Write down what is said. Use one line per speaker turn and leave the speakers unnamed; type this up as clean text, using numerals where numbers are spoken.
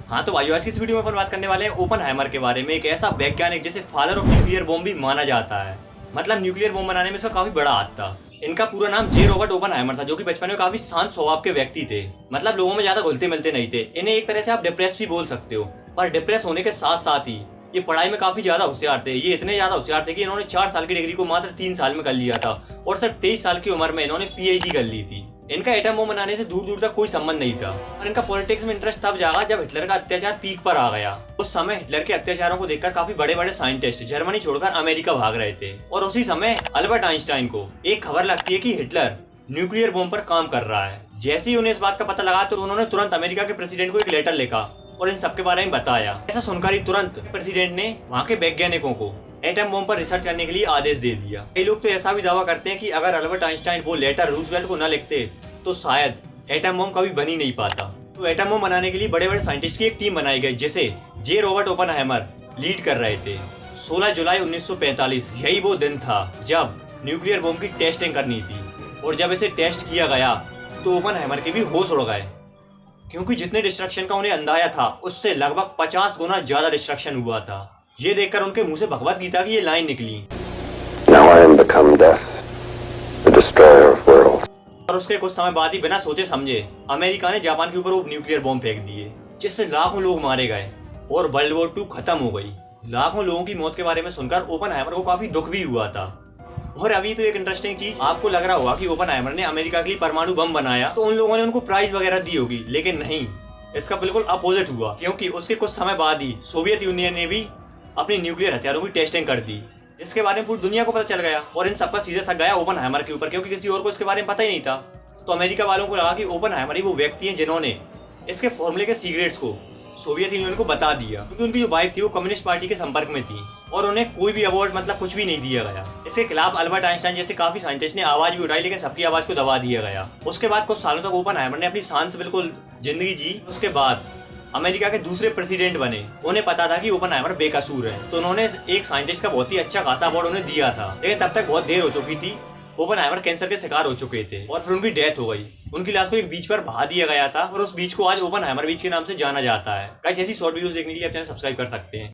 हाँ तो भाइयों, आज की इस वीडियो में अपन बात करने वाले हैं ओपनहाइमर के बारे में। एक ऐसा वैज्ञानिक जिसे फादर ऑफ न्यूक्लियर बॉम्ब भी माना जाता है। मतलब न्यूक्लियर बॉम्ब बनाने में इसका काफी बड़ा हाथ था। इनका पूरा नाम जे रॉबर्ट ओपनहाइमर था, जो कि बचपन में काफी शांत स्वभाव के व्यक्ति थे। मतलब लोगों में ज्यादा घुलते मिलते नहीं थे। इन्हें एक तरह से आप डिप्रेस भी बोल सकते हो। पर डिप्रेस होने के साथ साथ ही ये पढ़ाई में काफी ज्यादा होशियार थे। ये इतने ज्यादा होशियार थे कि इन्होंने 4 साल की डिग्री को मात्र 3 साल में कर लिया था और सिर्फ 23 साल की उम्र में इन्होंने पीएचडी कर ली थी। इनका एटम बम बनाने से दूर दूर तक कोई संबंध नहीं था। और इनका पॉलिटिक्स में इंटरेस्ट तब जागा जब हिटलर का अत्याचार पीक पर आ गया। उस समय हिटलर के अत्याचारों को देखकर काफी बड़े बड़े साइंटिस्ट जर्मनी छोड़कर अमेरिका भाग रहे थे। और उसी समय अल्बर्ट आइंस्टाइन को एक खबर लगती है कि हिटलर न्यूक्लियर बम पर काम कर रहा है। जैसे ही उन्हें इस बात का पता लगा तो उन्होंने तुरंत अमेरिका के प्रेसिडेंट को एक लेटर लिखा और इन सबके बारे में बताया। ऐसा सुनकर ही तुरंत प्रेसिडेंट ने वहाँ के वैज्ञानिकों को एटम बम पर रिसर्च करने के लिए आदेश दे दिया। कई लोग तो ऐसा भी दावा करते हैं कि अगर अल्बर्ट आइंस्टाइन वो लेटर रूजवेल्ट को न लिखते तो शायद एटम बम कभी बन ही नहीं पाता। तो एटम बम बनाने के लिए बड़े बड़े साइंटिस्ट की एक टीम बनाई गई, जिसे जे रॉबर्ट ओपनहाइमर लीड कर रहे थे। 16 जुलाई 1945 यही वो दिन था जब न्यूक्लियर बम की टेस्टिंग करनी थी। और जब इसे टेस्ट किया गया तो ओपनहाइमर के भी होश उड़ गए, क्योंकि जितने डिस्ट्रक्शन का उन्हें अंदाजा था उससे लगभग 50 गुना ज्यादा डिस्ट्रक्शन हुआ था। ये देखकर उनके मुंह से भगवत गीता की ये लाइन निकली,
Now I am become death, the destroyer of worlds.
और उसके कुछ समय बाद ही बिना सोचे समझे अमेरिका ने जापान के ऊपर वो न्यूक्लियर बॉम्ब फेंक दिए, जिससे लाखों लोग मारे गए और वर्ल्ड वॉर 2 खत्म हो गई। लाखों लोगों की मौत के बारे में सुनकर ओपनहाइमर को काफी दुख भी हुआ था। और अभी तो एक इंटरेस्टिंग चीज, आपको लग रहा होगा कि ओपनहाइमर ने अमेरिका के लिए परमाणु बम बनाया तो उन लोगों ने उनको प्राइज वगैरह दी होगी, लेकिन नहीं, इसका बिल्कुल अपोजिट हुआ। क्योंकि उसके कुछ समय बाद ही सोवियत यूनियन ने भी अपने न्यूक्लियर हथियारों की टेस्टिंग कर दी, जिसके बारे में पूरी दुनिया को पता चल गया। और इन सबका सीधा सा गया ओपनहाइमर के ऊपर, क्योंकि किसी और को इसके बारे में पता ही नहीं था। तो अमेरिका वालों को लगा कि ओपनहाइमर ही वो व्यक्ति हैं जिन्होंने इसके फॉर्मूले के सीक्रेट्स को सोवियत यूनियन को बता दिया। क्योंकि उनकी जो वाइफ थी वो कम्युनिस्ट पार्टी के संपर्क में थी और उन्हें कोई भी अवार्ड मतलब कुछ भी नहीं दिया गया। इसके खिलाफ अल्बर्ट आइंस्टाइन जैसे काफी साइंटिस्ट ने आवाज भी उठाई, लेकिन सबकी आवाज को दबा दिया गया। उसके बाद कुछ सालों तक ओपनहाइमर ने अपनी शांत से बिल्कुल जिंदगी जी। उसके बाद अमेरिका के दूसरे प्रेसिडेंट बने। उन्हें पता था कि ओपनहाइमर बेकसूर है, तो उन्होंने एक साइंटिस्ट का बहुत ही अच्छा खासा अवार्ड उन्हें दिया था। लेकिन तब तक बहुत देर हो चुकी थी। ओपनहाइमर कैंसर के शिकार हो चुके थे और फिर उनकी डेथ हो गई। उनकी लाश को एक बीच पर बहा दिया गया था और उस बीच को आज ओपनहाइमर बीच के नाम से जाना जाता है। गाइस, ऐसी शॉर्ट वीडियोस देखने के लिए आप चैनल सब्सक्राइब कर सकते हैं।